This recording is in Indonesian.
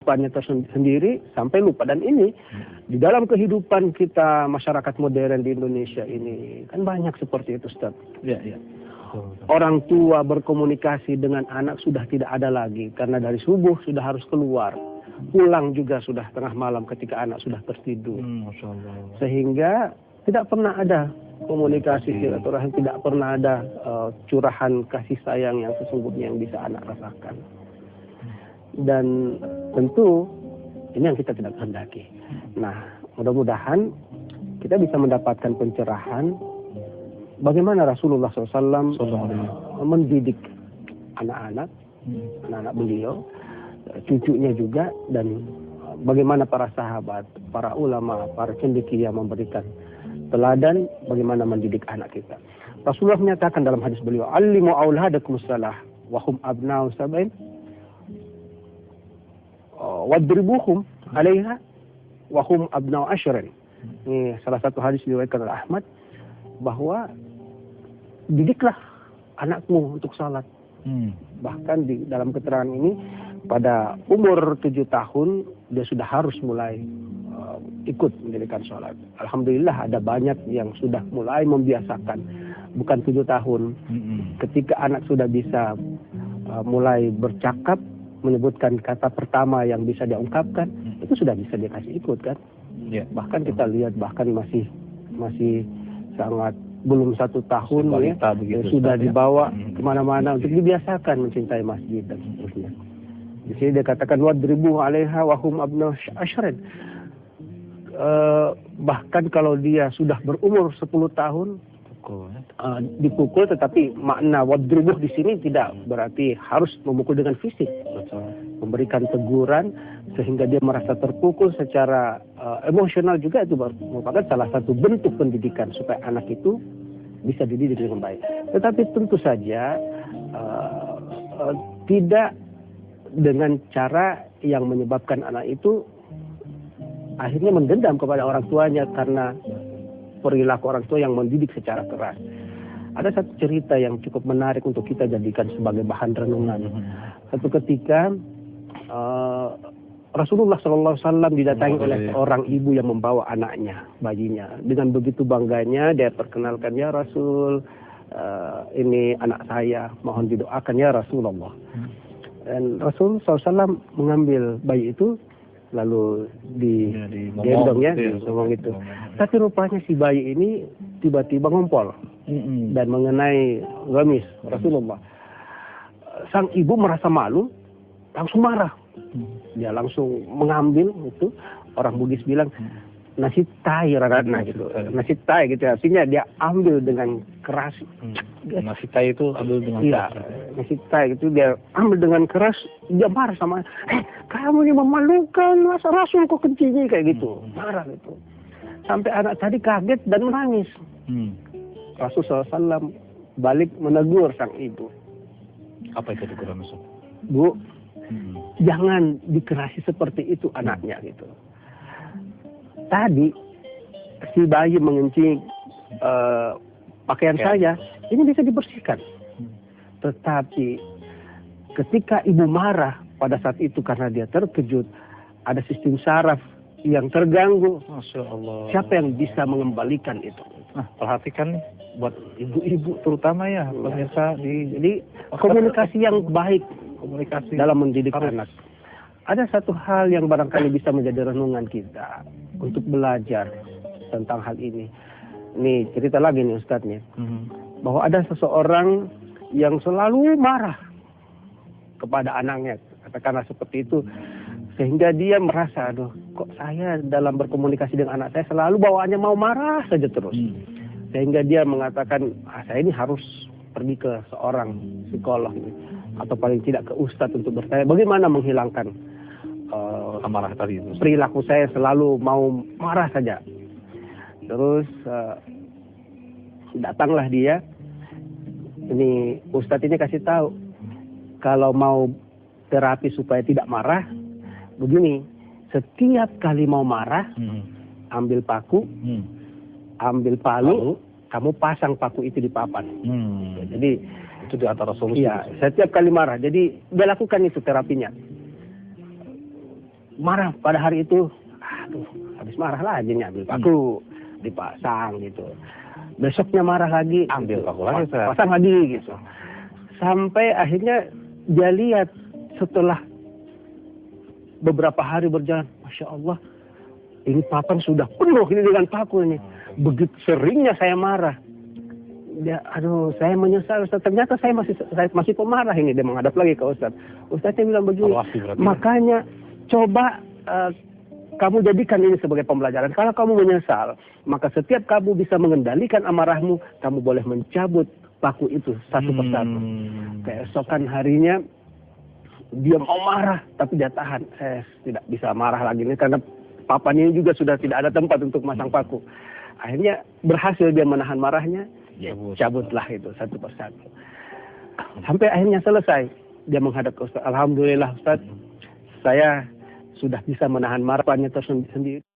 kehidupannya tersendiri sampai lupa. Dan ini di dalam kehidupan kita masyarakat modern di Indonesia ini kan banyak seperti itu, Ustaz. Ya, ya. Orang tua berkomunikasi dengan anak sudah tidak ada lagi karena dari subuh sudah harus keluar, pulang juga sudah tengah malam ketika anak sudah tertidur. Masya Allah. Sehingga tidak pernah ada komunikasi silaturahim, tidak pernah ada curahan kasih sayang yang sesungguhnya yang bisa anak rasakan. Dan tentu ini yang kita tidak kehendaki. Nah, mudah-mudahan kita bisa mendapatkan pencerahan bagaimana Rasulullah SAW mendidik anak-anak, anak-anak beliau, cucunya juga, dan bagaimana para sahabat, para ulama, para cendekia memberikan teladan bagaimana mendidik anak kita. Rasulullah menyatakan dalam hadis beliau, "Allimu auladakum salah wa hum abna'u sab'in wadribuhum 'alaiha wa hum abna'u asyrin." Ini salah satu hadis diriwayatkan oleh Ahmad, bahwa didiklah anakmu untuk salat. Bahkan di dalam keterangan ini pada umur 7 tahun dia sudah harus mulai ikut mendirikan sholat. Alhamdulillah ada banyak yang sudah mulai membiasakan. Bukan 7 tahun. Ketika anak sudah bisa mulai bercakap, menyebutkan kata pertama yang bisa dia ungkapkan, itu sudah bisa dia kasih ikut kan. Ya. Bahkan kita lihat bahkan masih sangat belum 1 tahun ya, sudah dibawa kemana-mana untuk dibiasakan mencintai masjid dan seterusnya. Di sini dia katakan wadribu 'alaiha wa hum abna'u asyrin. Bahkan kalau dia sudah berumur 10 tahun dipukul, tetapi makna wadribuh di sini tidak berarti harus memukul dengan fisik. Memberikan teguran sehingga dia merasa terpukul secara emosional juga, itu merupakan salah satu bentuk pendidikan supaya anak itu bisa dididik dengan baik. Tetapi tentu saja tidak dengan cara yang menyebabkan anak itu akhirnya mendendam kepada orang tuanya karena perilaku orang tua yang mendidik secara keras. Ada satu cerita yang cukup menarik untuk kita jadikan sebagai bahan renungan. Satu ketika Rasulullah SAW didatangi oleh seorang ibu yang membawa anaknya, bayinya. Dengan begitu bangganya dia perkenalkan, "Ya Rasul, ini anak saya, mohon didoakan ya Rasulullah." Dan Rasul SAW mengambil bayi itu lalu digendong ya, ngomong itu. Tapi rupanya si bayi ini tiba-tiba ngompol dan mengenai gamis Rasulullah. Sang ibu merasa malu, langsung marah. Dia langsung mengambil itu, orang Bugis bilang nasi tai radana gitu. Nasi tai gitu, artinya dia ambil dengan keras. Nasi tai itu ambil dengan keras. Nasi tai itu dia ambil dengan keras, dia marah sama, kamu ini memalukan, masa Rasul kok kencingnya kayak gitu. Marah gitu. Sampai anak tadi kaget dan menangis. Rasul SAW balik menegur sang ibu. Apa itu teguran Rasul? Bu, jangan dikerasi seperti itu anaknya gitu. Tadi si bayi mengencing pakaian saya, ini bisa dibersihkan. Tetapi ketika ibu marah pada saat itu karena dia terkejut, ada sistem saraf yang terganggu. Masya Allah. Siapa yang bisa mengembalikan itu? Nah, perhatikan nih buat ibu-ibu terutama ya, pemirsa jadi komunikasi yang baik, komunikasi dalam mendidik anak. Ada satu hal yang barangkali bisa menjadi renungan kita untuk belajar tentang hal ini. Ini cerita lagi nih Ustadz nih, bahwa ada seseorang yang selalu marah kepada anaknya, katakanlah seperti itu, sehingga dia merasa, aduh, kok saya dalam berkomunikasi dengan anak saya selalu bawaannya mau marah saja terus. Sehingga dia mengatakan, saya ini harus pergi ke seorang psikolog ini, atau paling tidak ke ustadz untuk bertanya bagaimana menghilangkan amarah tadi itu. Perilaku saya selalu mau marah saja. Terus datanglah dia. Ini ustadz ini kasih tahu, kalau mau terapi supaya tidak marah, begini, setiap kali mau marah, ambil paku, ambil palu, kamu pasang paku itu di papan. Jadi itu di antara solusi. Iya, setiap kali marah. Jadi dia lakukan itu terapinya. marah pada hari itu. Aduh, habis marah lagi nih ambil paku, dipasang gitu. Besoknya marah lagi, Ambil gitu. paku lagi, Ustaz. Pasang lagi gitu. Sampai akhirnya dia lihat setelah beberapa hari berjalan, Masya Allah, ini papan sudah penuh ini dengan paku ini. Begitu seringnya saya marah. Dia, aduh, saya menyesal Ustaz. Ternyata saya masih pemarah ini. Dia menghadap lagi ke Ustaz. Ustaznya bilang begini, makanya coba kamu jadikan ini sebagai pembelajaran. Kalau kamu menyesal, maka setiap kamu bisa mengendalikan amarahmu, kamu boleh mencabut paku itu satu persatu. Keesokan harinya, dia mau marah, tapi dia tahan. Saya tidak bisa marah lagi ini karena papan ini juga sudah tidak ada tempat untuk masang paku. Akhirnya berhasil dia menahan marahnya, cabutlah itu satu persatu. Sampai akhirnya selesai. Dia menghadap ke Ustaz. Alhamdulillah Ustaz, saya sudah bisa menahan marahnya tersendiri.